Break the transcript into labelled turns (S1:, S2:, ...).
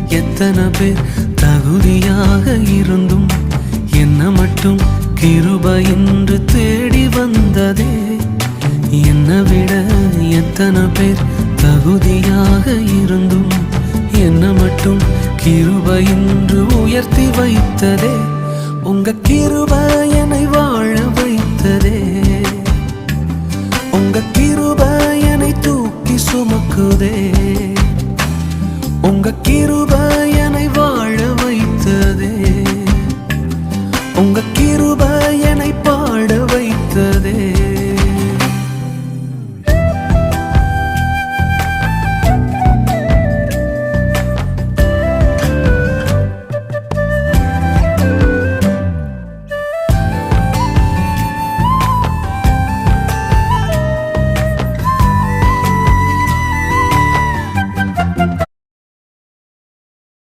S1: எத்தனை பேர் தகுதியாக இருந்தும் என்ன மட்டும் கிருபை என்று தேடி வந்ததே. என்னை விட எத்தனை பேர் தகுதியாக இருந்தும் என்ன மட்டும் கிருபை என்று உயர்த்தி வைத்ததே. உங்க கிருபை என்னை வாழ வைத்ததே. உங்க கிருபை என்னை தூக்கி சுமக்குதே. உங்க கிருபை